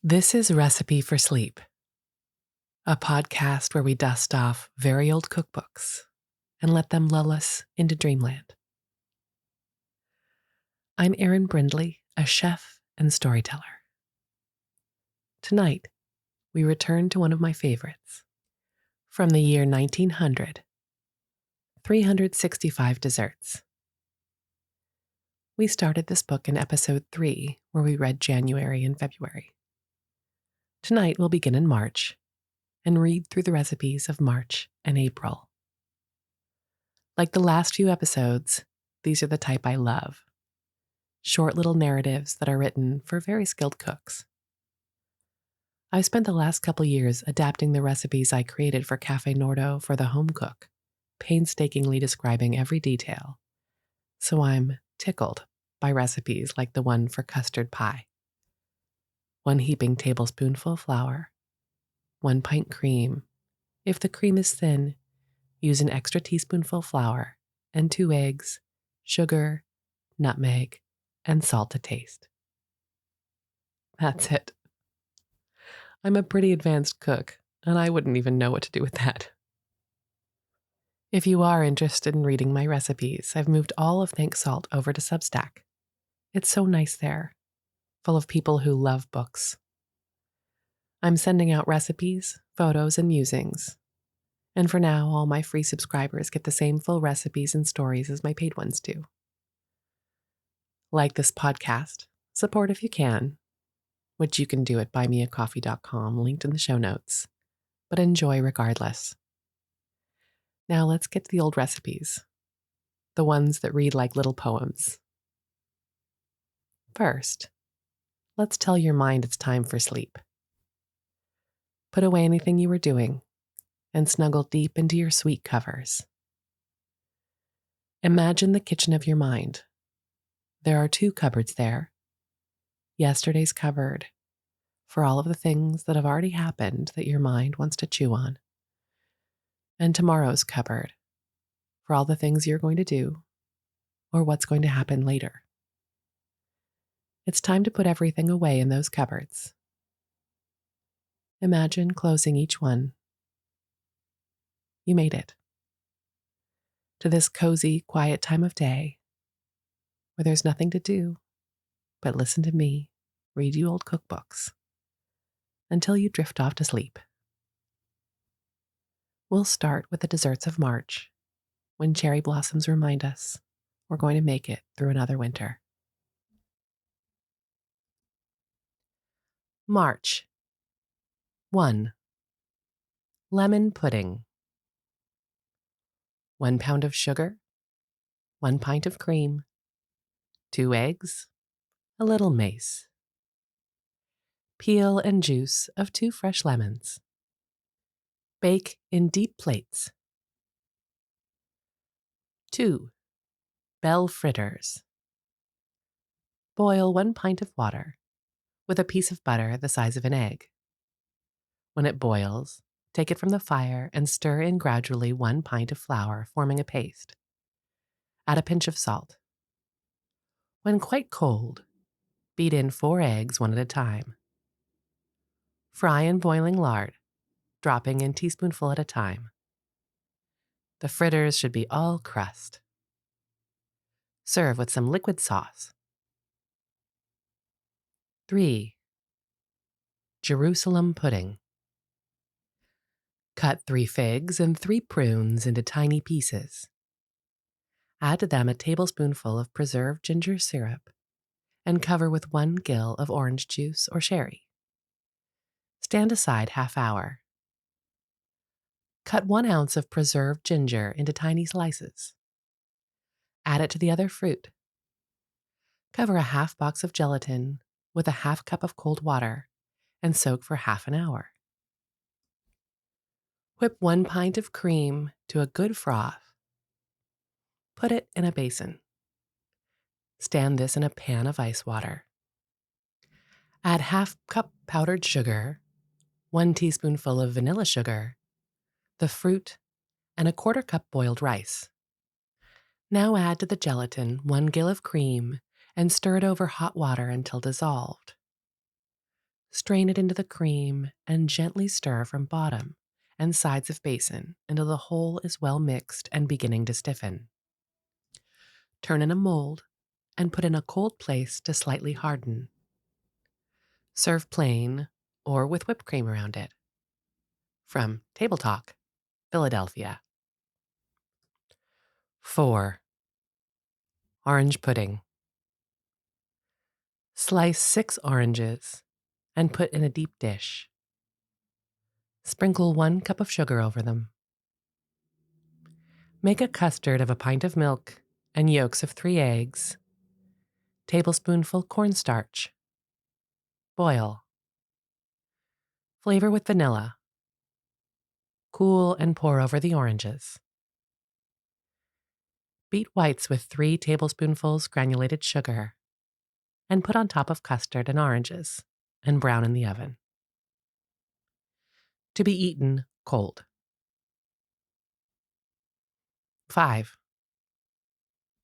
This is Recipe for Sleep, a podcast where we dust off very old cookbooks and let them lull us into dreamland. I'm Erin Brindley, a chef and storyteller. Tonight, we return to one of my favorites. From the year 1900, 365 Desserts. We started this book in episode 3, where we read January and February. Tonight, we'll begin in March and read through the recipes of March and April. Like the last few episodes, these are the type I love. Short little narratives that are written for very skilled cooks. I've spent the last couple years adapting the recipes I created for Cafe Nordo for the home cook, painstakingly describing every detail. So I'm tickled by recipes like the one for custard pie. 1 heaping tablespoonful flour, 1 pint cream. If the cream is thin, use an extra teaspoonful flour and 2 eggs, sugar, nutmeg, and salt to taste. That's it. I'm a pretty advanced cook, and I wouldn't even know what to do with that. If you are interested in reading my recipes, I've moved all of Thank Salt over to Substack. It's so nice there, full of people who love books. I'm sending out recipes, photos, and musings. And for now, all my free subscribers get the same full recipes and stories as my paid ones do. Like this podcast, support if you can, which you can do at buymeacoffee.com, linked in the show notes, but enjoy regardless. Now let's get to the old recipes, the ones that read like little poems. First, let's tell your mind it's time for sleep. Put away anything you were doing and snuggle deep into your sweet covers. Imagine the kitchen of your mind. There are 2 cupboards there. Yesterday's cupboard, for all of the things that have already happened that your mind wants to chew on. And tomorrow's cupboard, for all the things you're going to do or what's going to happen later. It's time to put everything away in those cupboards. Imagine closing each one. You made it. To this cozy, quiet time of day where there's nothing to do but listen to me read you old cookbooks until you drift off to sleep. We'll start with the desserts of March, when cherry blossoms remind us we're going to make it through another winter. March. 1. Lemon pudding. 1 pound of sugar, 1 pint of cream, 2 eggs, a little mace. Peel and juice of 2 fresh lemons. Bake in deep plates. 2. Bell fritters. Boil 1 pint of water with a piece of butter the size of an egg. When it boils, take it from the fire and stir in gradually 1 pint of flour, forming a paste. Add a pinch of salt. When quite cold, beat in 4 eggs, 1 at a time. Fry in boiling lard, dropping in teaspoonful at a time. The fritters should be all crust. Serve with some liquid sauce. 3. Jerusalem pudding. Cut 3 figs and 3 prunes into tiny pieces. Add to them a tablespoonful of preserved ginger syrup and cover with 1 gill of orange juice or sherry. Stand aside ½ hour. Cut 1 ounce of preserved ginger into tiny slices. Add it to the other fruit. Cover a ½ box of gelatin with a ½ cup of cold water and soak for ½ an hour. Whip 1 pint of cream to a good froth. Put it in a basin. Stand this in a pan of ice water. Add ½ cup powdered sugar, 1 teaspoonful of vanilla sugar, the fruit, and a ¼ cup boiled rice. Now add to the gelatin 1 gill of cream and stir it over hot water until dissolved. Strain it into the cream and gently stir from bottom and sides of basin until the whole is well mixed and beginning to stiffen. Turn in a mold and put in a cold place to slightly harden. Serve plain or with whipped cream around it. From Table Talk, Philadelphia. 4. Orange pudding. Slice 6 oranges and put in a deep dish. Sprinkle 1 cup of sugar over them. Make a custard of a pint of milk and yolks of 3 eggs. Tablespoonful cornstarch. Boil. Flavor with vanilla. Cool and pour over the oranges. Beat whites with 3 tablespoonfuls granulated sugar and put on top of custard and oranges and brown in the oven. To be eaten cold. 5.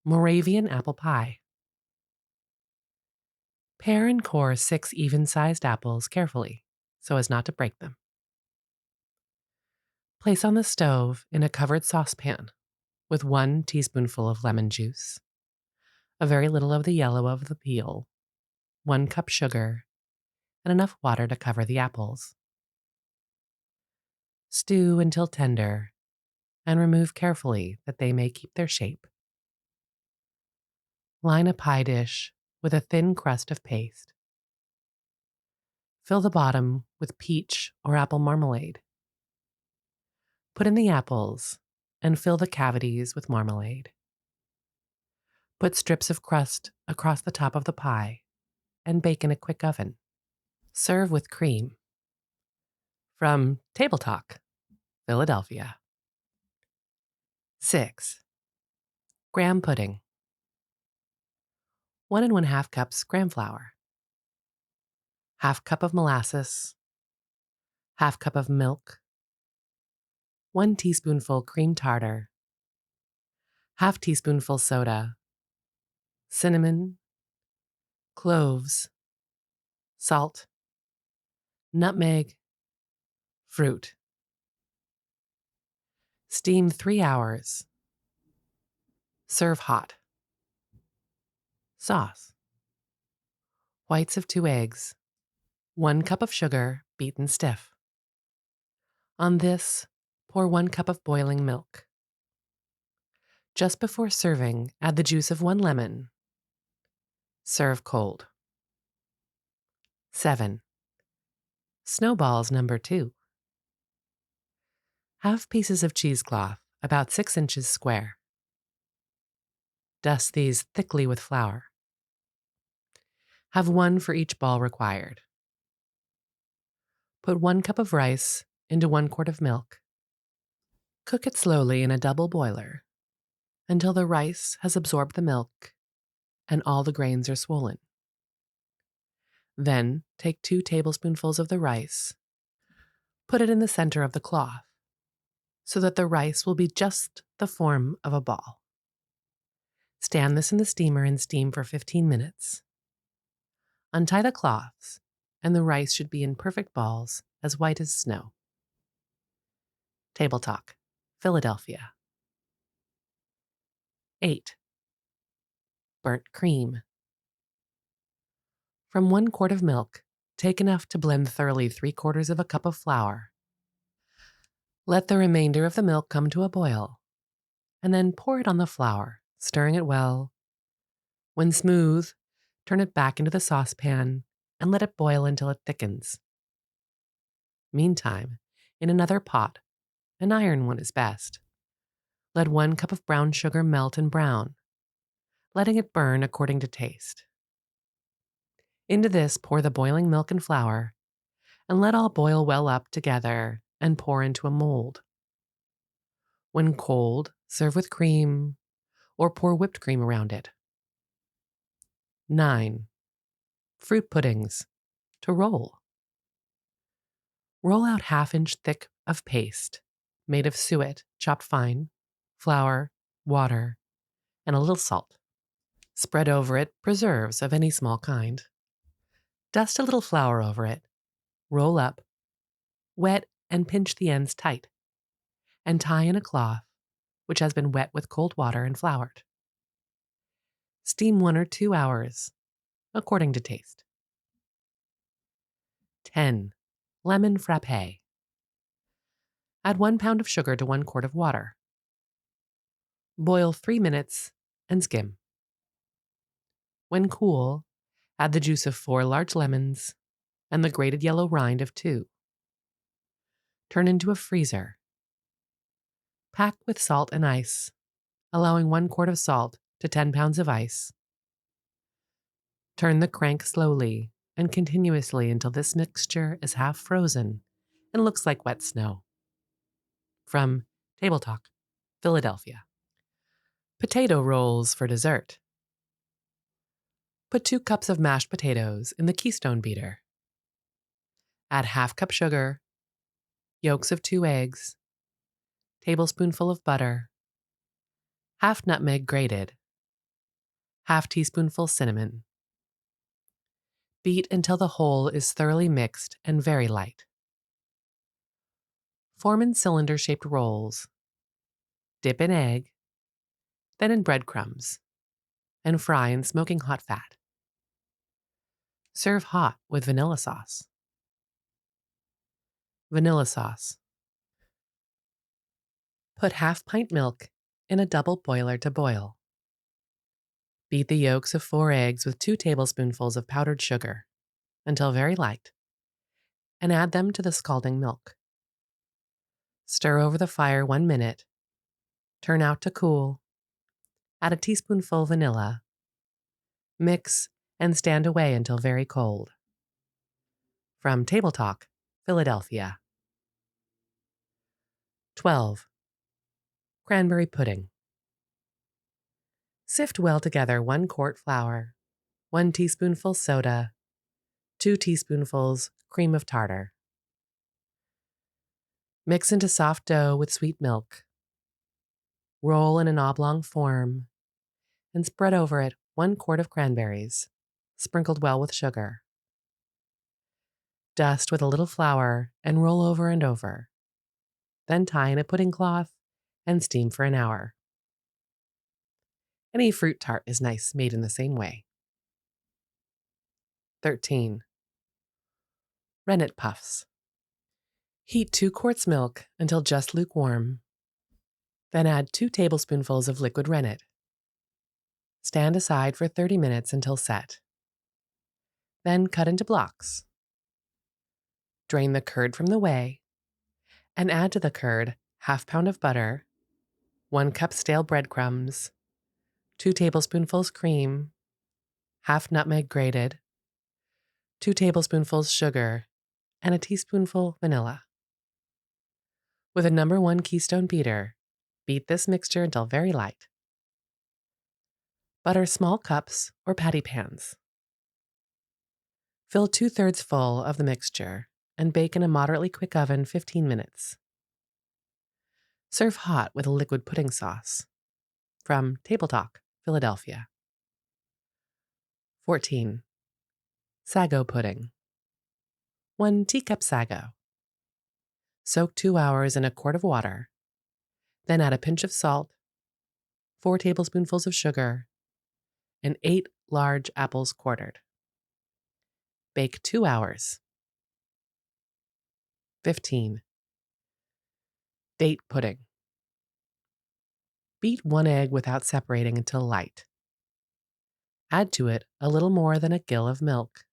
Moravian apple pie. Pare and core 6 even-sized apples carefully so as not to break them. Place on the stove in a covered saucepan with 1 teaspoonful of lemon juice, a very little of the yellow of the peel, 1 cup sugar, and enough water to cover the apples. Stew until tender and remove carefully that they may keep their shape. Line a pie dish with a thin crust of paste. Fill the bottom with peach or apple marmalade. Put in the apples and fill the cavities with marmalade. Put strips of crust across the top of the pie and bake in a quick oven. Serve with cream. From Table Talk, Philadelphia. 6. Graham pudding. 1 1/2 cups graham flour. 1/2 cup of molasses. 1/2 cup of milk. 1 teaspoonful cream tartar. 1/2 teaspoonful soda. Cinnamon. Cloves. Salt. Nutmeg. Fruit. Steam 3 hours. Serve hot. Sauce. Whites of 2 eggs. 1 cup of sugar beaten stiff. On this, pour 1 cup of boiling milk. Just before serving, add the juice of 1 lemon. Serve cold. 7. Snowballs number 2. Have pieces of cheesecloth about 6 inches square. Dust these thickly with flour. Have 1 for each ball required. Put 1 cup of rice into 1 quart of milk. Cook it slowly in a double boiler until the rice has absorbed the milk and all the grains are swollen. Then take 2 tablespoonfuls of the rice, put it in the center of the cloth so that the rice will be just the form of a ball. Stand this in the steamer and steam for 15 minutes. Untie the cloths, and the rice should be in perfect balls as white as snow. Table Talk, Philadelphia. 8. Burnt cream. From 1 quart of milk, take enough to blend thoroughly 3/4 of a cup of flour. Let the remainder of the milk come to a boil, and then pour it on the flour, stirring it well. When smooth, turn it back into the saucepan and let it boil until it thickens. Meantime, in another pot, an iron one is best, let 1 cup of brown sugar melt and brown, letting it burn according to taste. Into this pour the boiling milk and flour, and let all boil well up together and pour into a mold. When cold, serve with cream or pour whipped cream around it. 9. Fruit puddings. To roll. Roll out 1/2 inch thick of paste made of suet chopped fine, flour, water, and a little salt. Spread over it preserves of any small kind. Dust a little flour over it Roll up, wet and pinch the ends tight, and tie in a cloth which has been wet with cold water and floured. Steam 1 or 2 hours, according to taste. 10. Lemon frappe. Add 1 pound of sugar to 1 quart of water. Boil 3 minutes and skim. When cool, add the juice of 4 large lemons and the grated yellow rind of 2. Turn into a freezer. Pack with salt and ice, allowing 1 quart of salt to 10 pounds of ice. Turn the crank slowly and continuously until this mixture is half frozen and looks like wet snow. From Table Talk, Philadelphia. Potato rolls for dessert. Put 2 cups of mashed potatoes in the Keystone beater. Add half cup sugar, yolks of 2 eggs, tablespoonful of butter, half nutmeg grated, half teaspoonful cinnamon. Beat until the whole is thoroughly mixed and very light. Form in cylinder-shaped rolls. Dip in egg, then in breadcrumbs, and fry in smoking hot fat. Serve hot with vanilla sauce. Vanilla sauce. Put half pint milk in a double boiler to boil. Beat the yolks of 4 eggs with 2 tablespoonfuls of powdered sugar until very light, and add them to the scalding milk. Stir over the fire 1 minute, turn out to cool, add a teaspoonful vanilla, mix, and stand away until very cold. From Table Talk, Philadelphia. 12. Cranberry pudding. Sift well together 1 quart flour, 1 teaspoonful soda, 2 teaspoonfuls cream of tartar. Mix into soft dough with sweet milk. Roll in an oblong form and spread over it 1 quart of cranberries, sprinkled well with sugar. Dust with a little flour and roll over and over. Then tie in a pudding cloth and steam for an hour. Any fruit tart is nice made in the same way. 13. Rennet puffs. Heat 2 quarts milk until just lukewarm. Then add 2 tablespoonfuls of liquid rennet. Stand aside for 30 minutes until set. Then cut into blocks. Drain the curd from the whey and add to the curd half pound of butter, 1 cup stale breadcrumbs, 2 tablespoonfuls cream, half nutmeg grated, 2 tablespoonfuls sugar, and a teaspoonful vanilla. With a No. 1 Keystone beater, beat this mixture until very light. Butter small cups or patty pans. Fill 2/3 full of the mixture and bake in a moderately quick oven 15 minutes. Serve hot with a liquid pudding sauce. From Table Talk, Philadelphia. 14. Sago pudding. 1 teacup sago. Soak 2 hours in a quart of water. Then add a pinch of salt, 4 tablespoonfuls of sugar, and 8 large apples quartered. Bake 2 hours. 15. Date pudding. Beat 1 egg without separating until light. Add to it a little more than a gill of milk.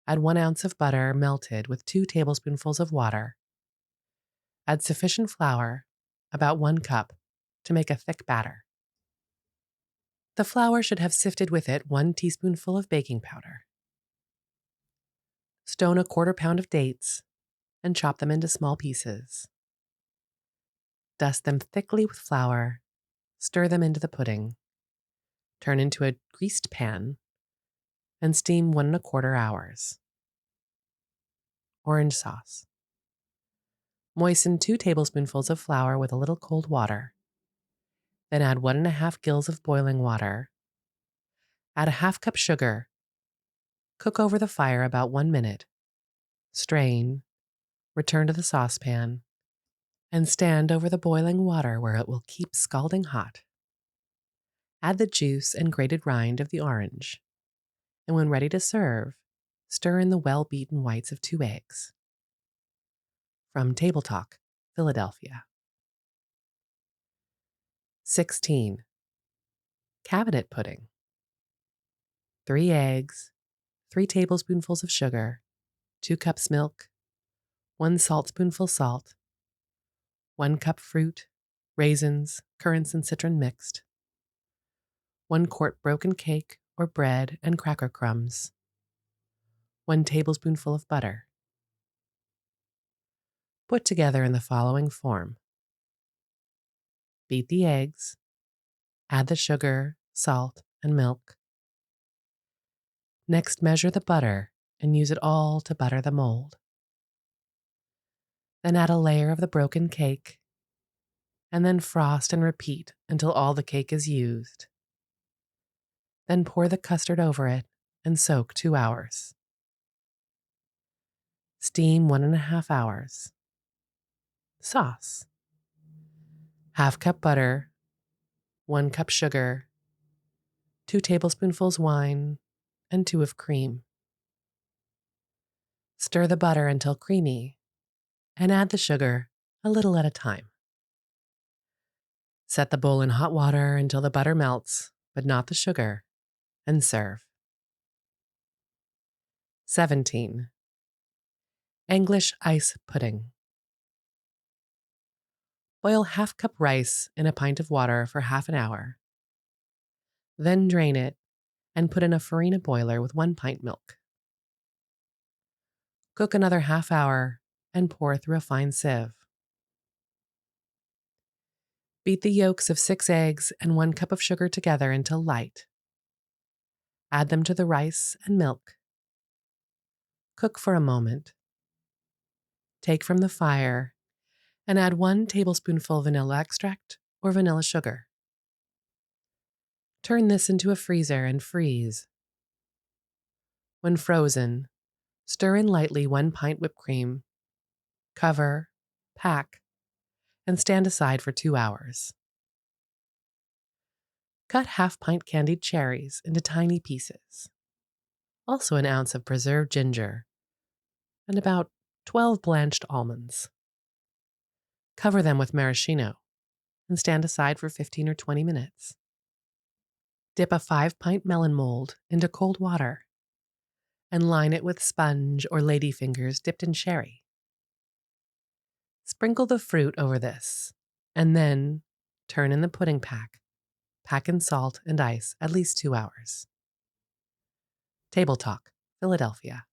Add 1 ounce of butter melted with 2 tablespoonfuls of water. Add sufficient flour, about 1 cup, to make a thick batter. The flour should have sifted with it 1 teaspoonful of baking powder. Stone a 1/4 pound of dates and chop them into small pieces. Dust them thickly with flour, stir them into the pudding. Turn into a greased pan and steam 1 1/4 hours. Orange sauce. Moisten 2 tablespoonfuls of flour with a little cold water. Then add 1 1/2 gills of boiling water. Add a half cup sugar. Cook over the fire about 1 minute Strain, return to the saucepan, and stand over the boiling water where it will keep scalding hot. Add the juice and grated rind of the orange, and when ready to serve, stir in the well-beaten whites of 2 eggs. From Table Talk, Philadelphia. 16. Cabinet pudding. 3 eggs, 3 tablespoonfuls of sugar, 2 cups milk, 1 saltspoonful salt, 1 cup fruit, raisins, currants, and citron mixed, 1 quart broken cake or bread and cracker crumbs, 1 tablespoonful of butter. Put together in the following form. Beat the eggs, add the sugar, salt, and milk. Next, measure the butter and use it all to butter the mold. Then add a layer of the broken cake, and then frost and repeat until all the cake is used. Then pour the custard over it and soak 2 hours. Steam 1.5 hours. Sauce. 1/2 cup butter, 1 cup sugar, 2 tablespoonfuls wine, and 2 of cream. Stir the butter until creamy, and add the sugar a little at a time. Set the bowl in hot water until the butter melts, but not the sugar, and serve. 17. English ice pudding. Boil 1/2 cup rice in a pint of water for half an hour. Then drain it and put in a farina boiler with 1 pint milk. Cook another half hour and pour through a fine sieve. Beat the yolks of 6 eggs and 1 cup of sugar together until light. Add them to the rice and milk. Cook for a moment. Take from the fire and add 1 tablespoonful vanilla extract or vanilla sugar. Turn this into a freezer and freeze. When frozen, stir in lightly 1 pint whipped cream, cover, pack, and stand aside for 2 hours. Cut 1/2 pint candied cherries into tiny pieces. Also 1 ounce of preserved ginger, and about 12 blanched almonds. Cover them with maraschino and stand aside for 15 or 20 minutes. Dip a 5-pint melon mold into cold water and line it with sponge or ladyfingers dipped in sherry. Sprinkle the fruit over this, and then turn in the pudding pack. Pack in salt and ice at least 2 hours. Table Talk, Philadelphia.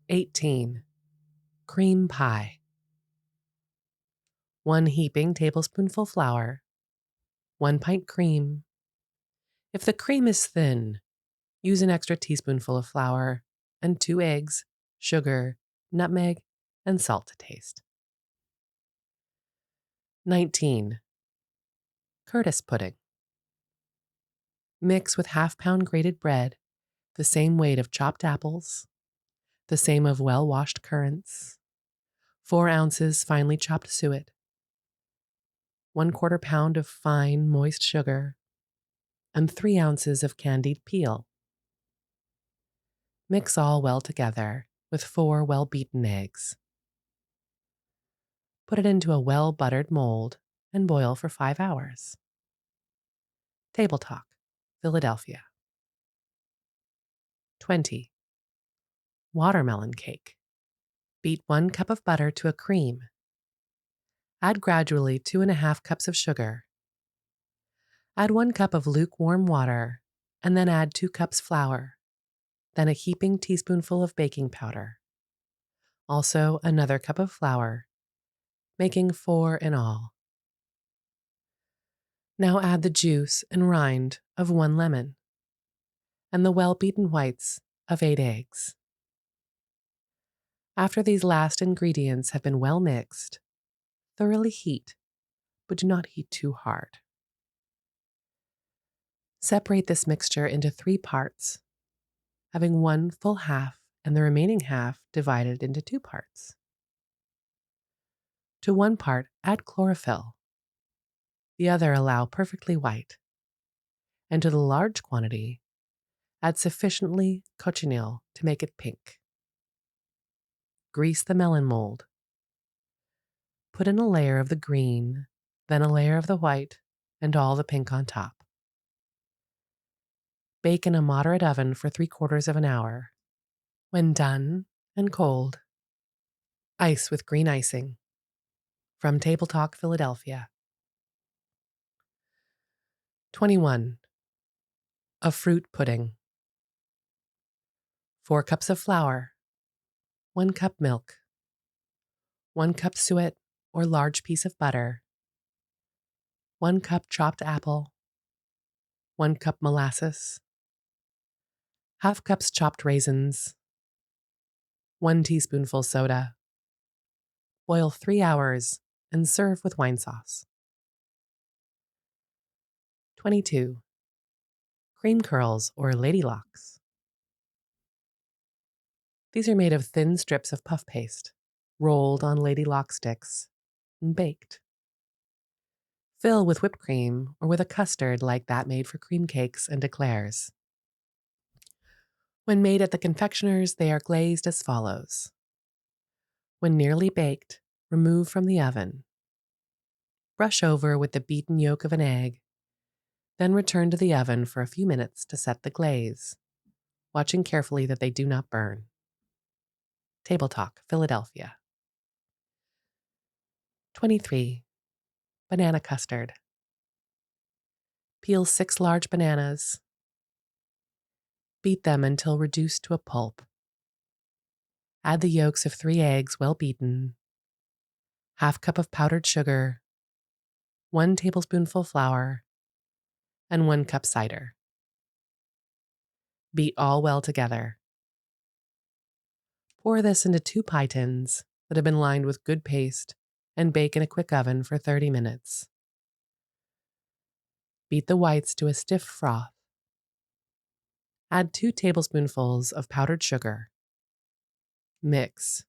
18. Cream pie. 1 heaping tablespoonful flour, 1 pint cream. If the cream is thin, use an extra teaspoonful of flour and 2 eggs, sugar, nutmeg, and salt to taste. 19. Curtis pudding. Mix with 1/2 pound grated bread, the same weight of chopped apples, the same of well-washed currants, 4 ounces finely chopped suet, 1/4 pound of fine, moist sugar, and 3 ounces of candied peel. Mix all well together with 4 well-beaten eggs. Put it into a well-buttered mold and boil for 5 hours. Table Talk, Philadelphia. 20. Watermelon cake. Beat 1 cup of butter to a cream. Add gradually 2.5 cups of sugar. Add 1 cup of lukewarm water, and then add 2 cups flour, then a heaping teaspoonful of baking powder. Also another cup of flour, making 4 in all. Now add the juice and rind of 1 lemon and the well-beaten whites of 8 eggs. After these last ingredients have been well mixed, thoroughly heat, but do not heat too hard. Separate this mixture into 3 parts, having 1 full half and the remaining half divided into 2 parts. To one part, add chlorophyll. The other allow perfectly white. And to the large quantity, add sufficiently cochineal to make it pink. Grease the melon mold. Put in a layer of the green, then a layer of the white, and all the pink on top. Bake in a moderate oven for 3/4 of an hour. When done and cold, ice with green icing. From Table Talk, Philadelphia. 21. A fruit pudding. 4 cups of flour, 1 cup milk, 1 cup suet or large piece of butter, 1 cup chopped apple, 1 cup molasses, ½ cups chopped raisins, 1 teaspoonful soda. Boil 3 hours and serve with wine sauce. 22. Cream curls or lady locks. These are made of thin strips of puff paste, rolled on lady lock sticks, and baked. Fill with whipped cream or with a custard like that made for cream cakes and eclairs. When made at the confectioner's, they are glazed as follows. When nearly baked, remove from the oven. Brush over with the beaten yolk of an egg, then return to the oven for a few minutes to set the glaze, watching carefully that they do not burn. Table Talk, Philadelphia. 23. Banana custard. Peel 6 large bananas. Beat them until reduced to a pulp. Add the yolks of 3 eggs well beaten, ½ cup of powdered sugar, 1 tablespoonful flour, and 1 cup cider. Beat all well together. Pour this into 2 pie tins that have been lined with good paste and bake in a quick oven for 30 minutes. Beat the whites to a stiff froth. Add 2 tablespoonfuls of powdered sugar. Mix.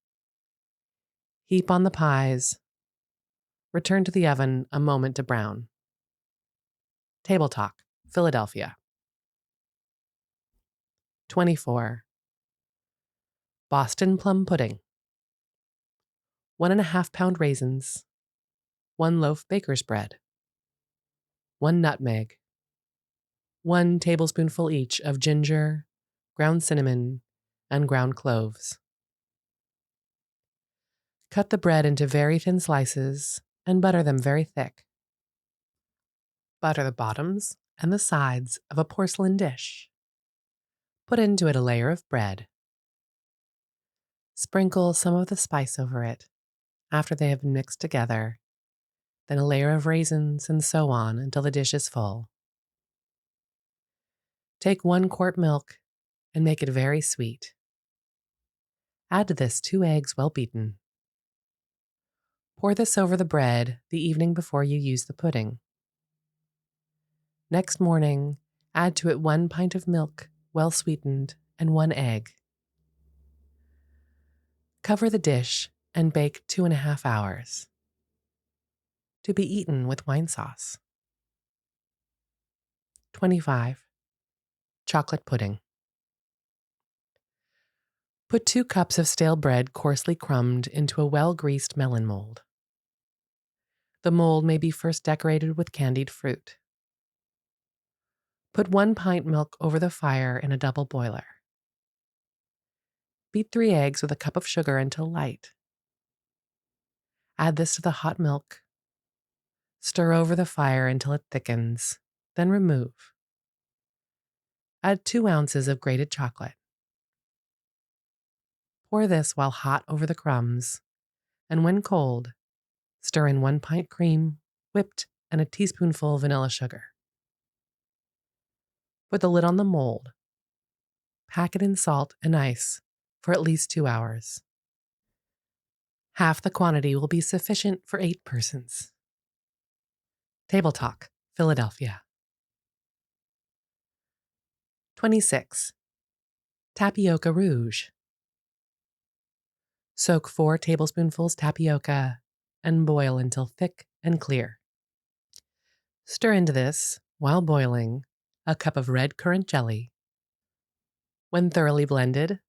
Heap on the pies. Return to the oven a moment to brown. Table Talk, Philadelphia. 24. Boston plum pudding. 1½ pound raisins, 1 loaf baker's bread, 1 nutmeg, 1 tablespoonful each of ginger, ground cinnamon, and ground cloves. Cut the bread into very thin slices and butter them very thick. Butter the bottoms and the sides of a porcelain dish. Put into it a layer of bread. Sprinkle some of the spice over it after they have been mixed together, then a layer of raisins, and so on until the dish is full. Take 1 quart milk and make it very sweet. Add to this 2 eggs well beaten. Pour this over the bread the evening before you use the pudding. Next morning, add to it 1 pint of milk, well sweetened, and 1 egg. Cover the dish and bake 2½ hours. To be eaten with wine sauce. 25. Chocolate pudding. Put 2 cups of stale bread coarsely crumbed into a well-greased melon mold. The mold may be first decorated with candied fruit. Put 1 pint milk over the fire in a double boiler. Beat 3 eggs with a cup of sugar until light. Add this to the hot milk. Stir over the fire until it thickens, then remove. Add 2 ounces of grated chocolate. Pour this while hot over the crumbs, and when cold, stir in 1 pint cream, whipped, and a teaspoonful vanilla sugar. Put the lid on the mold. Pack it in salt and ice for at least 2 hours. Half the quantity will be sufficient for 8 persons. Table Talk, Philadelphia. 26. Tapioca rouge. Soak 4 tablespoonfuls tapioca and boil until thick and clear. Stir into this, while boiling, a cup of red currant jelly. When thoroughly blended,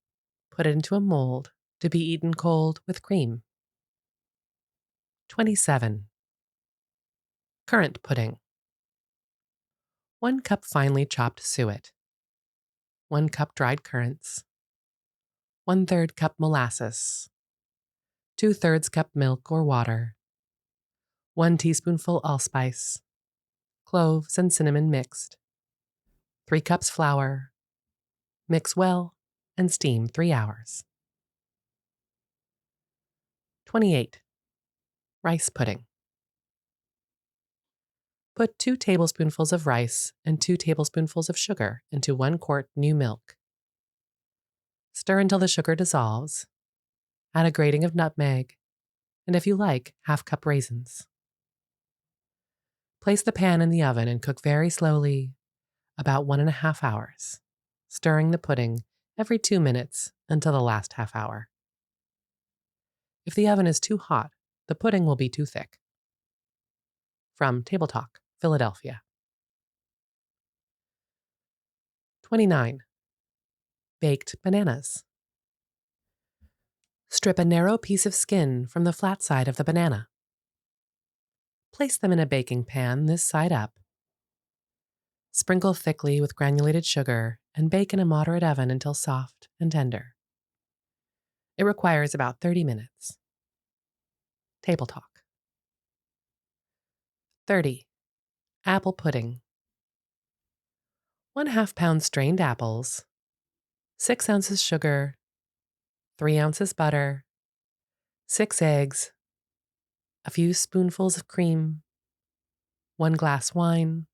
put it into a mold to be eaten cold with cream. 27. Currant pudding. 1 cup finely chopped suet. 1 cup dried currants. 1/3 cup molasses. 2/3 cup milk or water. 1 teaspoonful allspice. Cloves and cinnamon mixed. 3 cups flour. Mix well and steam 3 hours. 28. Rice pudding. Put 2 tablespoonfuls of rice and 2 tablespoonfuls of sugar into 1 quart new milk. Stir until the sugar dissolves. Add a grating of nutmeg, and if you like, ½ cup raisins. Place the pan in the oven and cook very slowly, about 1½ hours, stirring the pudding every 2 minutes until the last half hour. If the oven is too hot, the pudding will be too thick. From Table Talk, Philadelphia. 29. Baked bananas. Strip a narrow piece of skin from the flat side of the banana. Place them in a baking pan this side up. Sprinkle thickly with granulated sugar and bake in a moderate oven until soft and tender. It requires about 30 minutes. Table Talk. 30. Apple pudding. 1/2 pound strained apples, 6 ounces sugar, 3 ounces butter, 6 eggs, a few spoonfuls of cream, 1 glass wine,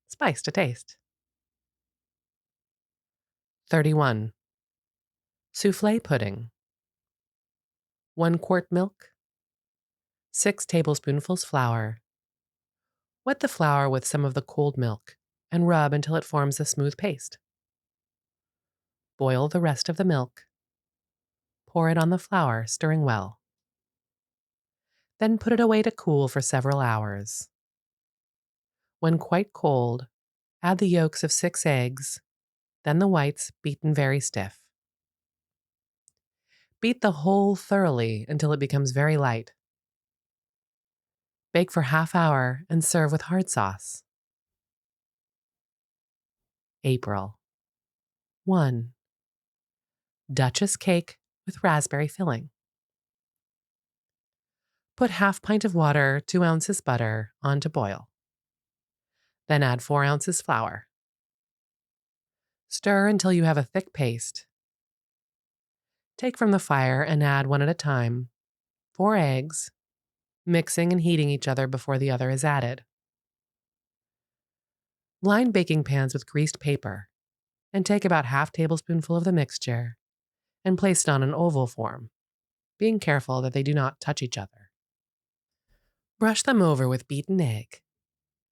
spice to taste. 31. Soufflé pudding. 1 quart milk, 6 tablespoonfuls flour. Wet the flour with some of the cold milk and rub until it forms a smooth paste. Boil the rest of the milk. Pour it on the flour, stirring well. Then put it away to cool for several hours. When quite cold, add the yolks of 6 eggs, then the whites beaten very stiff. Beat the whole thoroughly until it becomes very light. Bake for ½ hour and serve with hard sauce. April. 1. Duchess cake with raspberry filling. Put ½ pint of water, 2 ounces butter on to boil. Then add 4 ounces flour. Stir until you have a thick paste. Take from the fire and add one at a time 4 eggs, mixing and heating each other before the other is added. Line baking pans with greased paper and take about ½ tablespoonful of the mixture and place it on an oval form, being careful that they do not touch each other. Brush them over with beaten egg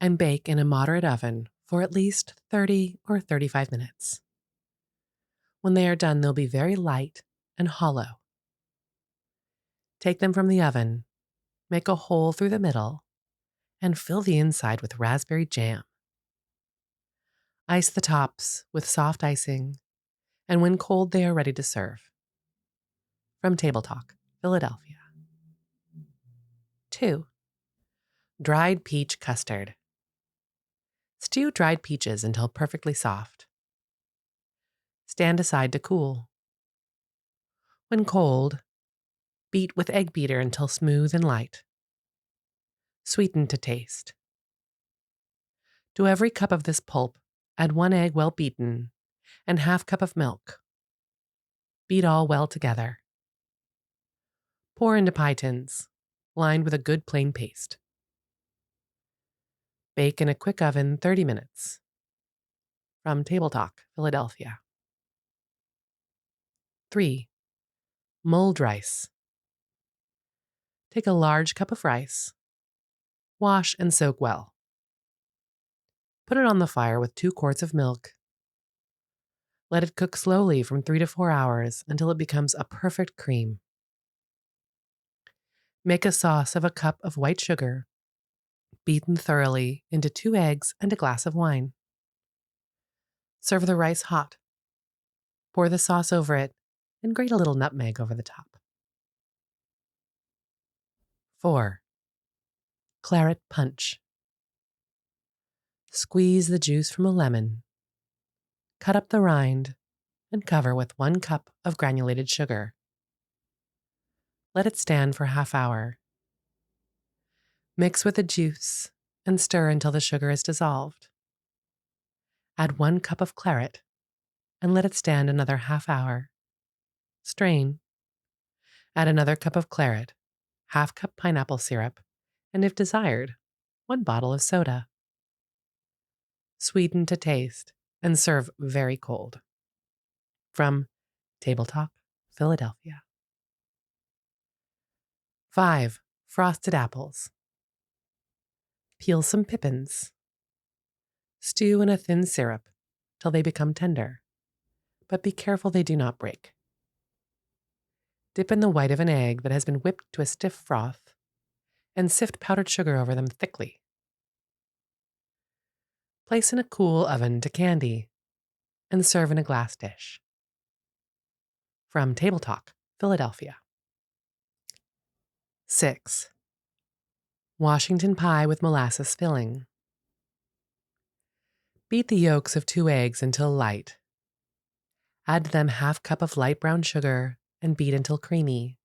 and bake in a moderate oven for at least 30 or 35 minutes. When they are done, they'll be very light and hollow. Take them from the oven, make a hole through the middle, and fill the inside with raspberry jam. Ice the tops with soft icing, and when cold, they are ready to serve. From Table Talk, Philadelphia. 2. Dried peach custard. Stew dried peaches until perfectly soft. Stand aside to cool. When cold, beat with egg beater until smooth and light. Sweeten to taste. To every cup of this pulp, add 1 egg well beaten and ½ cup of milk. Beat all well together. Pour into pie tins, lined with a good plain paste. Bake in a quick oven 30 minutes. From Table Talk, Philadelphia. 3. Mulled rice. Take a large cup of rice. Wash and soak well. Put it on the fire with 2 quarts of milk. Let it cook slowly from 3 to 4 hours until it becomes a perfect cream. Make a sauce of a cup of white sugar, beaten thoroughly into 2 eggs and a glass of wine. Serve the rice hot. Pour the sauce over it and grate a little nutmeg over the top. 4. Claret punch. Squeeze the juice from a lemon. Cut up the rind and cover with 1 cup of granulated sugar. Let it stand for half hour. Mix with the juice and stir until the sugar is dissolved. Add 1 cup of claret and let it stand another half hour. Strain. Add another cup of claret, half cup pineapple syrup, and if desired, 1 bottle of soda. Sweeten to taste and serve very cold. From Table Talk, Philadelphia. 5. Frosted apples. Peel some pippins. Stew in a thin syrup till they become tender, but be careful they do not break. Dip in the white of an egg that has been whipped to a stiff froth and sift powdered sugar over them thickly. Place in a cool oven to candy and serve in a glass dish. From Table Talk, Philadelphia. 6. Washington pie with molasses filling. Beat the yolks of 2 eggs until light. Add to them half cup of light brown sugar and beat until creamy.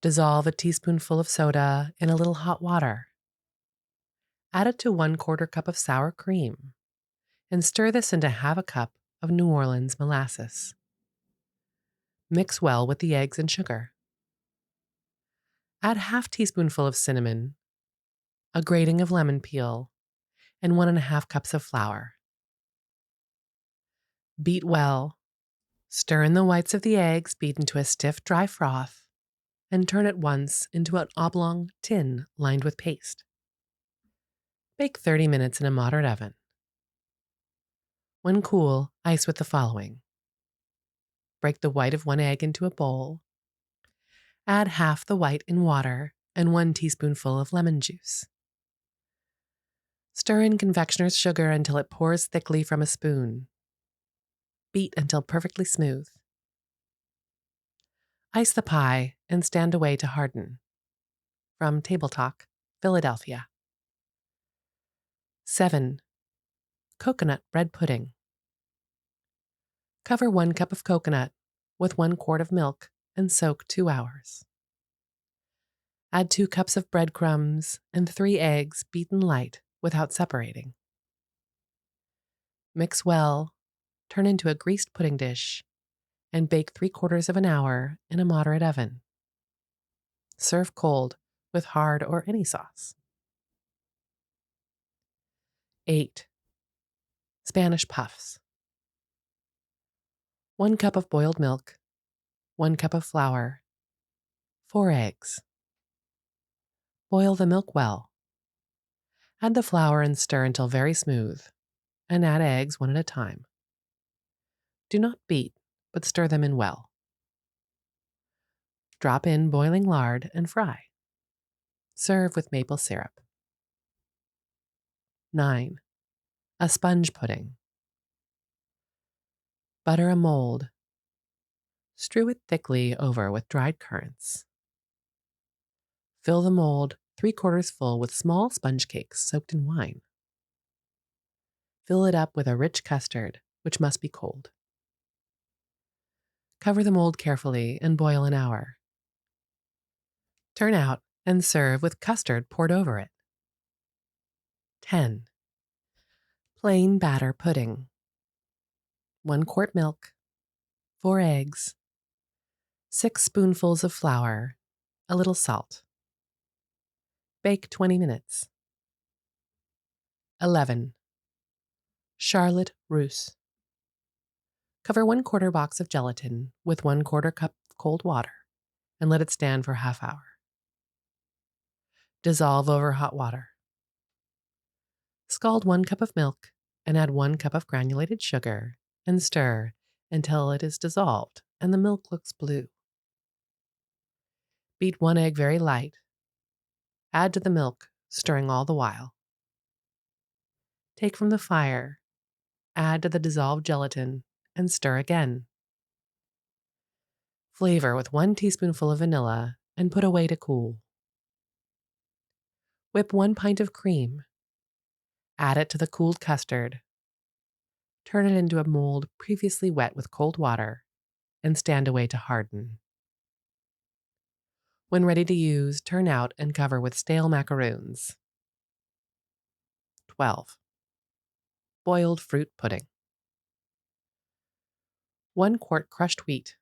Dissolve a teaspoonful of soda in a little hot water. Add it to 1/4 cup of sour cream and stir this into half a cup of New Orleans molasses. Mix well with the eggs and sugar. Add half teaspoonful of cinnamon, a grating of lemon peel, and 1½ cups of flour. Beat well. Stir in the whites of the eggs beaten to a stiff, dry froth, and turn at once into an oblong tin lined with paste. Bake 30 minutes in a moderate oven. When cool, ice with the following. Break the white of 1 egg into a bowl. Add half the white in water and 1 teaspoonful of lemon juice. Stir in confectioner's sugar until it pours thickly from a spoon. Beat until perfectly smooth. Ice the pie and stand away to harden. From Table Talk, Philadelphia. 7. Coconut bread pudding. Cover 1 cup of coconut with 1 quart of milk and soak 2 hours. Add 2 cups of breadcrumbs and 3 eggs beaten light without separating. Mix well, turn into a greased pudding dish, and bake 3/4 of an hour in a moderate oven. Serve cold with hard or any sauce. 8. Spanish puffs. 1 cup of boiled milk, 1 cup of flour, 4 eggs. Boil the milk well. Add the flour and stir until very smooth, and add eggs 1 at a time. Do not beat, but stir them in well. Drop in boiling lard and fry. Serve with maple syrup. 9. A sponge pudding. Butter a mold. Strew it thickly over with dried currants. Fill the mold 3/4 full with small sponge cakes soaked in wine. Fill it up with a rich custard, which must be cold. Cover the mold carefully and boil an hour. Turn out and serve with custard poured over it. 10. Plain batter pudding. 1 quart milk, 4 eggs, 6 spoonfuls of flour, a little salt. Bake 20 minutes. 11. Charlotte Russe. Cover 1/4 box of gelatin with 1/4 cup of cold water and let it stand for half hour. Dissolve over hot water. Scald 1 cup of milk and add 1 cup of granulated sugar and stir until it is dissolved and the milk looks blue. Beat 1 egg very light. Add to the milk, stirring all the while. Take from the fire, add to the dissolved gelatin, and stir again. Flavor with 1 teaspoonful of vanilla and put away to cool. Whip 1 pint of cream. Add it to the cooled custard. Turn it into a mold previously wet with cold water and stand away to harden. When ready to use, turn out and cover with stale macaroons. 12. Boiled fruit pudding. 1 quart crushed wheat.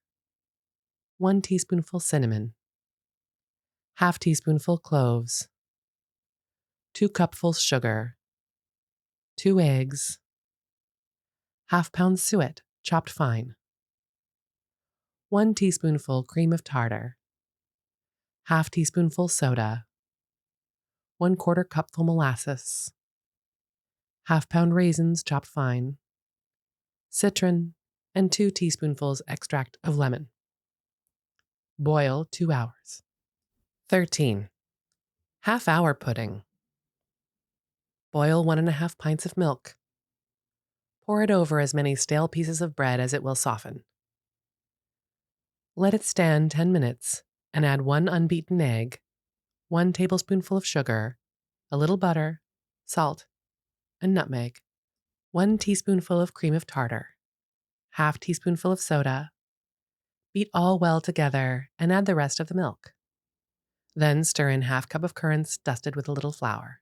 1 teaspoonful cinnamon. Half teaspoonful cloves. 2 cupfuls sugar. 2 eggs. Half pound suet, chopped fine. 1 teaspoonful cream of tartar. Half teaspoonful soda. 1/4 cupful molasses. Half pound raisins, chopped fine. Citron, and 2 teaspoonfuls extract of lemon. Boil 2 hours. 13. Half-hour pudding. Boil 1½ pints of milk. Pour it over as many stale pieces of bread as it will soften. Let it stand 10 minutes and add 1 unbeaten egg, 1 tablespoonful of sugar, a little butter, salt, and nutmeg, 1 teaspoonful of cream of tartar, half teaspoonful of soda. Beat all well together and add the rest of the milk. Then stir in half cup of currants dusted with a little flour.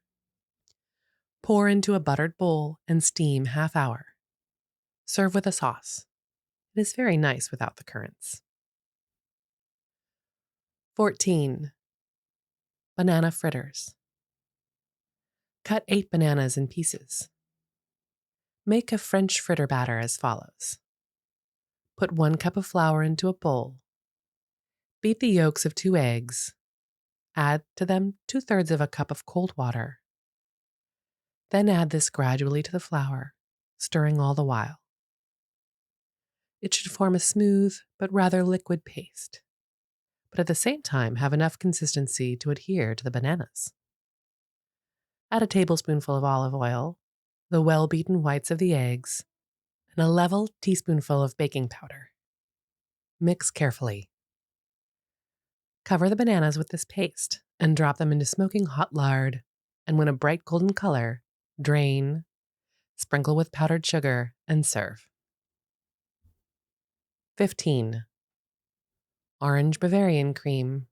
Pour into a buttered bowl and steam ½ hour. Serve with a sauce. It is very nice without the currants. 14. Banana fritters. Cut 8 bananas in pieces. Make a French fritter batter as follows. Put 1 cup of flour into a bowl. Beat the yolks of 2 eggs. Add to them 2/3 of a cup of cold water. Then add this gradually to the flour, stirring all the while. It should form a smooth but rather liquid paste, but at the same time have enough consistency to adhere to the bananas. Add a tablespoonful of olive oil, the well-beaten whites of the eggs, and a level teaspoonful of baking powder. Mix carefully. Cover the bananas with this paste and drop them into smoking hot lard, and when a bright golden color, drain, sprinkle with powdered sugar, and serve. 15. Orange Bavarian cream.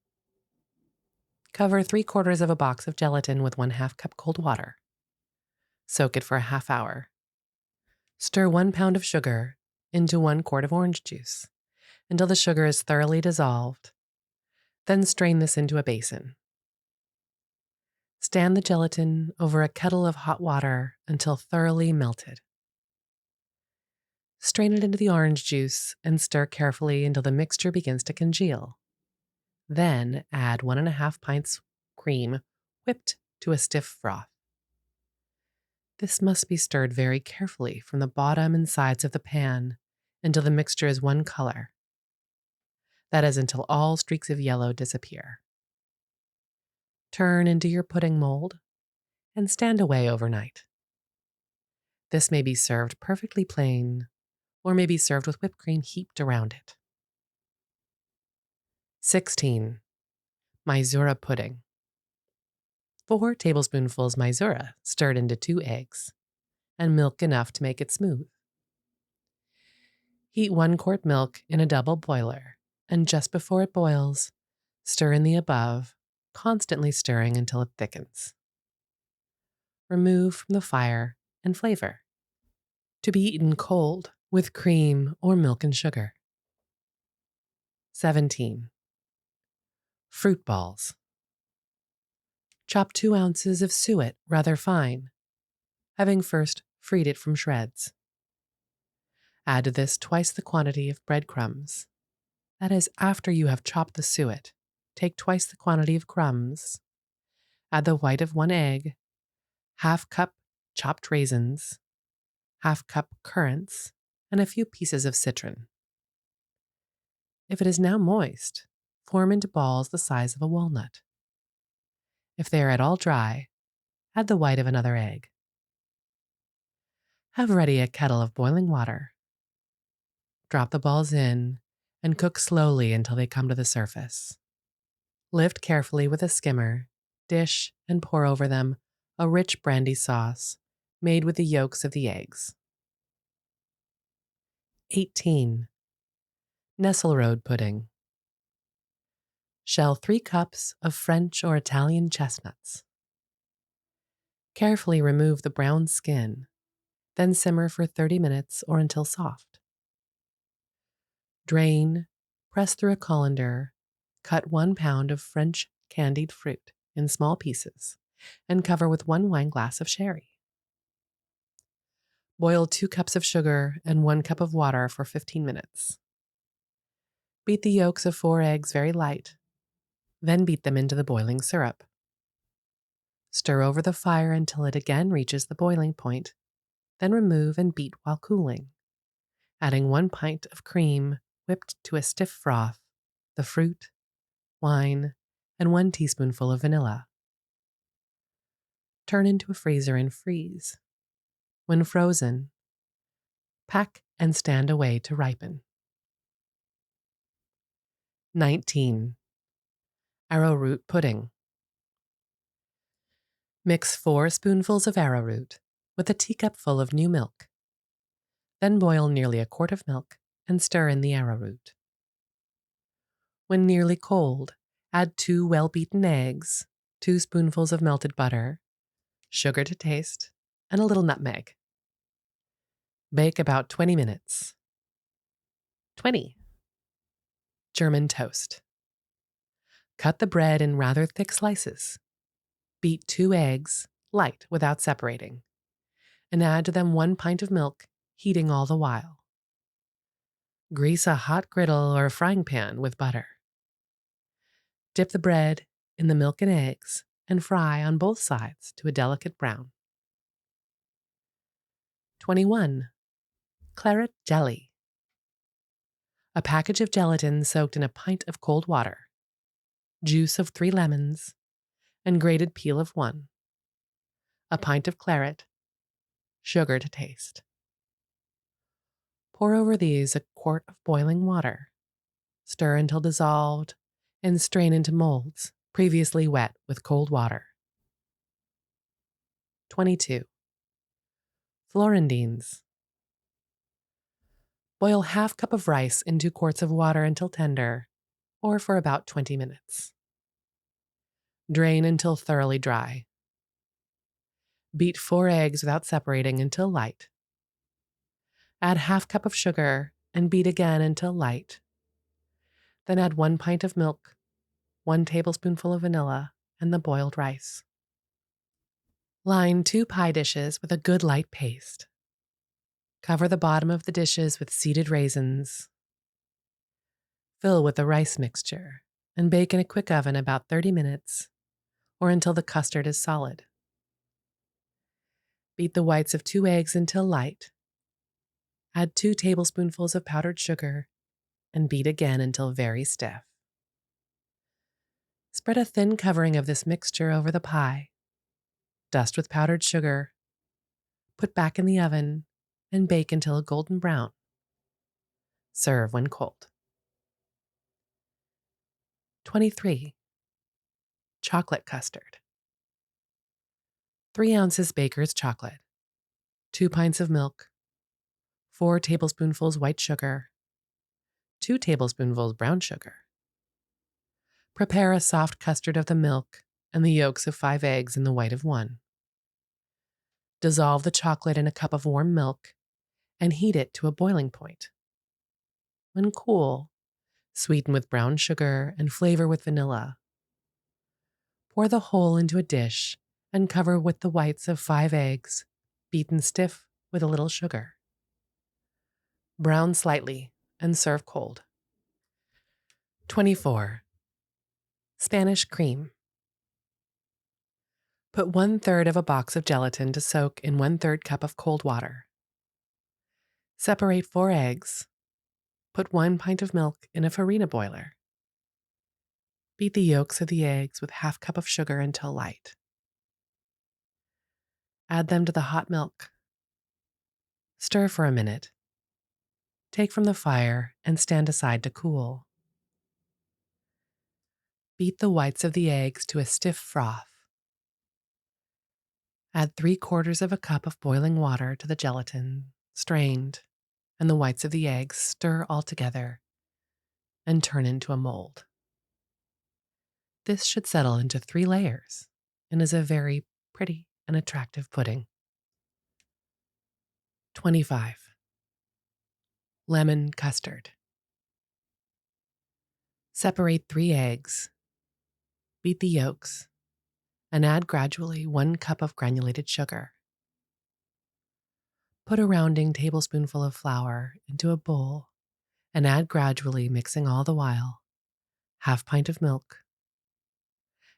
Cover 3/4 of a box of gelatin with 1/2 cup cold water. Soak it for a ½ hour. Stir 1 pound of sugar into 1 quart of orange juice until the sugar is thoroughly dissolved. Then strain this into a basin. Stand the gelatin over a kettle of hot water until thoroughly melted. Strain it into the orange juice and stir carefully until the mixture begins to congeal. Then add 1½ pints cream whipped to a stiff froth. This must be stirred very carefully from the bottom and sides of the pan until the mixture is one color. That is, until all streaks of yellow disappear. Turn into your pudding mold and stand away overnight. This may be served perfectly plain or may be served with whipped cream heaped around it. 16. Mysura pudding. 4 tablespoonfuls Mysura stirred into 2 eggs, and milk enough to make it smooth. Heat 1 quart milk in a double boiler, and just before it boils, stir in the above, constantly stirring until it thickens. Remove from the fire and flavor. To be eaten cold with cream or milk and sugar. 17. Fruit balls. Chop 2 ounces of suet rather fine, having first freed it from shreds. Add to this twice the quantity of breadcrumbs. That is, after you have chopped the suet, take twice the quantity of crumbs. Add the white of 1 egg, ½ cup chopped raisins, ½ cup currants, and a few pieces of citron. If it is now moist, form into balls the size of a walnut. If they are at all dry, add the white of another egg. Have ready a kettle of boiling water. Drop the balls in and cook slowly until they come to the surface. Lift carefully with a skimmer, dish, and pour over them a rich brandy sauce made with the yolks of the eggs. 18. Nesselrode pudding. Shell 3 cups of French or Italian chestnuts. Carefully remove the brown skin, then simmer for 30 minutes or until soft. Drain, press through a colander, cut 1 pound of French candied fruit in small pieces, and cover with 1 wineglass of sherry. Boil 2 cups of sugar and 1 cup of water for 15 minutes. Beat the yolks of 4 eggs very light, then beat them into the boiling syrup. Stir over the fire until it again reaches the boiling point, then remove and beat while cooling, adding 1 pint of cream whipped to a stiff froth, the fruit, wine, and 1 teaspoonful of vanilla. Turn into a freezer and freeze. When frozen, pack and stand away to ripen. 19. Arrowroot pudding. Mix 4 spoonfuls of arrowroot with a teacupful of new milk. Then boil nearly a quart of milk and stir in the arrowroot. When nearly cold, add 2 well-beaten eggs, 2 spoonfuls of melted butter, sugar to taste, and a little nutmeg. Bake about 20 minutes. 20. German toast. Cut the bread in rather thick slices. Beat 2 eggs, light without separating, and add to them 1 pint of milk, heating all the while. Grease a hot griddle or frying pan with butter. Dip the bread in the milk and eggs and fry on both sides to a delicate brown. 21. Claret jelly. A package of gelatin soaked in a pint of cold water, juice of 3 lemons, and grated peel of 1, a pint of claret, sugar to taste. Pour over these a quart of boiling water. Stir until dissolved and strain into molds previously wet with cold water. 22. Florentines. Boil half cup of rice in 2 quarts of water until tender, or for about 20 minutes. Drain until thoroughly dry. Beat 4 eggs without separating until light. Add half cup of sugar and beat again until light. Then add 1 pint of milk, 1 tablespoonful of vanilla, and the boiled rice. Line 2 pie dishes with a good light paste. Cover the bottom of the dishes with seeded raisins. Fill with the rice mixture and bake in a quick oven about 30 minutes or until the custard is solid. Beat the whites of 2 eggs until light. Add 2 tablespoonfuls of powdered sugar and beat again until very stiff. Spread a thin covering of this mixture over the pie. Dust with powdered sugar. Put back in the oven and bake until a golden brown. Serve when cold. 23. Chocolate custard. 3 ounces baker's chocolate, 2 pints of milk, 4 tablespoonfuls white sugar, 2 tablespoonfuls brown sugar. Prepare a soft custard of the milk and the yolks of 5 eggs in the white of 1. Dissolve the chocolate in a cup of warm milk and heat it to a boiling point. When cool, sweeten with brown sugar and flavor with vanilla. Pour the whole into a dish and cover with the whites of 5 eggs, beaten stiff with a little sugar. Brown slightly and serve cold. 24. Spanish cream. Put 1/3 of a box of gelatin to soak in 1/3 cup of cold water. Separate 4 eggs. Put 1 pint of milk in a farina boiler. Beat the yolks of the eggs with half cup of sugar until light. Add them to the hot milk. Stir for a minute. Take from the fire and stand aside to cool. Beat the whites of the eggs to a stiff froth. Add 3/4 of a cup of boiling water to the gelatin, strained, and the whites of the eggs. Stir all together and turn into a mold. This should settle into 3 layers and is a very pretty and attractive pudding. 25. Lemon custard. Separate 3 eggs. Beat the yolks and add gradually 1 cup of granulated sugar. Put a rounding tablespoonful of flour into a bowl and add gradually, mixing all the while, half pint of milk.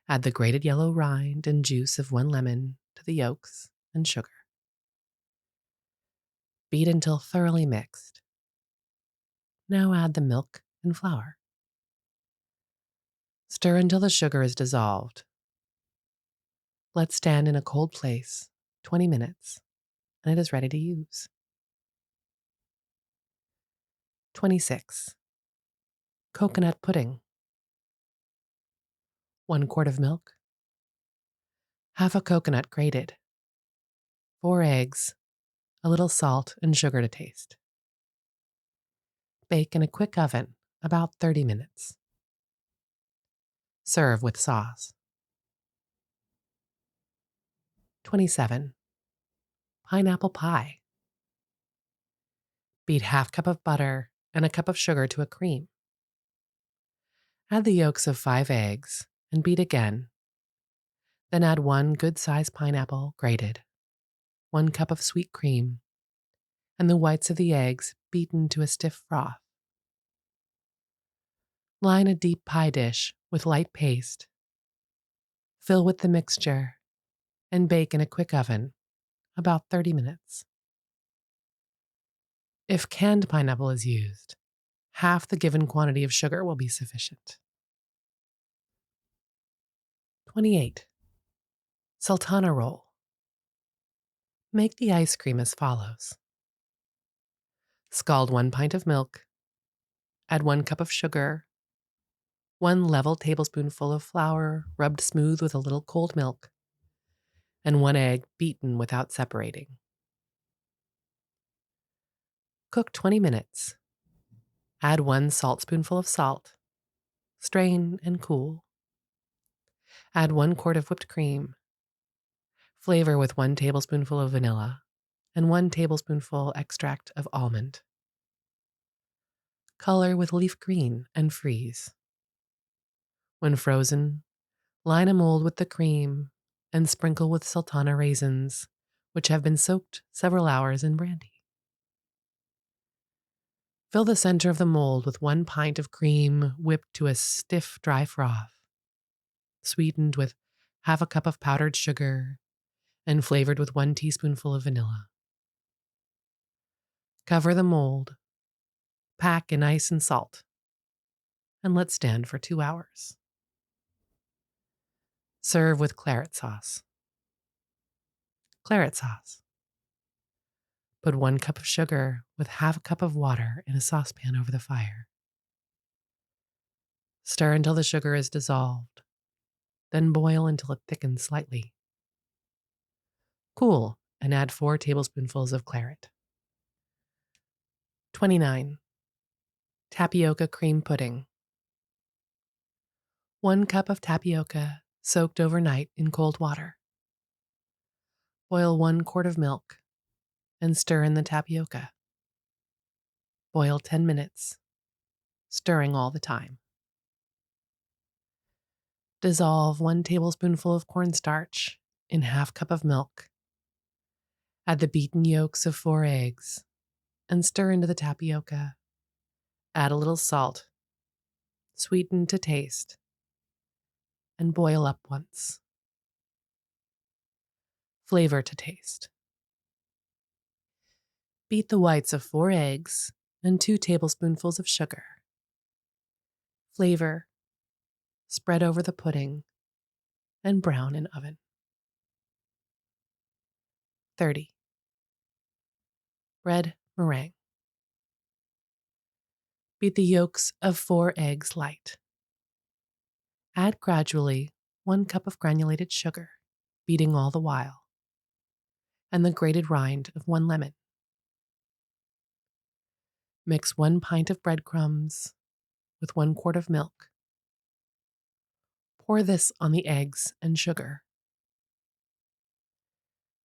Add the grated yellow rind and juice of 1 lemon to the yolks and sugar. Beat until thoroughly mixed. Now add the milk and flour. Stir until the sugar is dissolved. Let stand in a cold place 20 minutes, and it is ready to use. 26. Coconut pudding. 1 quart of milk. Half a coconut grated. 4 eggs. A little salt and sugar to taste. Bake in a quick oven about 30 minutes. Serve with sauce. 27. Pineapple pie. Beat half cup of butter and a cup of sugar to a cream. Add the yolks of 5 eggs and beat again. Then add 1 good-sized pineapple grated, 1 cup of sweet cream, and the whites of the eggs beaten to a stiff froth. Line a deep pie dish with light paste. Fill with the mixture and bake in a quick oven about 30 minutes. If canned pineapple is used, half the given quantity of sugar will be sufficient. 28. Sultana roll. Make the ice cream as follows. Scald 1 pint of milk. Add 1 cup of sugar, 1 level tablespoonful of flour rubbed smooth with a little cold milk, and 1 egg beaten without separating. Cook 20 minutes. Add 1 saltspoonful of salt. Strain and cool. Add 1 quart of whipped cream. Flavor with 1 tablespoonful of vanilla and 1 tablespoonful extract of almond. Color with leaf green and freeze. When frozen, line a mold with the cream and sprinkle with sultana raisins, which have been soaked several hours in brandy. Fill the center of the mold with 1 pint of cream whipped to a stiff, dry froth, sweetened with half a cup of powdered sugar, and flavored with 1 teaspoonful of vanilla. Cover the mold, pack in ice and salt, and let stand for 2 hours. Serve with claret sauce. Claret sauce. Put 1 cup of sugar with half a cup of water in a saucepan over the fire. Stir until the sugar is dissolved, then boil until it thickens slightly. Cool and add 4 tablespoonfuls of claret. 29. Tapioca cream pudding. 1 cup of tapioca soaked overnight in cold water. Boil 1 quart of milk and stir in the tapioca. Boil 10 minutes, stirring all the time. Dissolve 1 tablespoonful of cornstarch in half cup of milk. Add the beaten yolks of 4 eggs and stir into the tapioca. Add a little salt, sweeten to taste, and boil up once. Flavor to taste. Beat the whites of 4 eggs and 2 tablespoonfuls of sugar. Flavor, Spread over the pudding and brown in oven. 30. Bread meringue. Beat the yolks of 4 eggs light. Add gradually 1 cup of granulated sugar, beating all the while, and the grated rind of 1 lemon. Mix 1 pint of breadcrumbs with 1 quart of milk. Pour this on the eggs and sugar.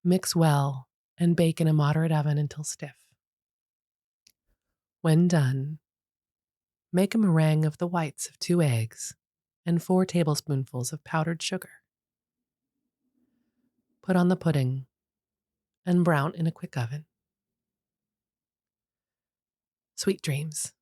Mix well and bake in a moderate oven until stiff. When done, make a meringue of the whites of 2 eggs and 4 tablespoonfuls of powdered sugar. Put on the pudding and brown in a quick oven. Sweet dreams.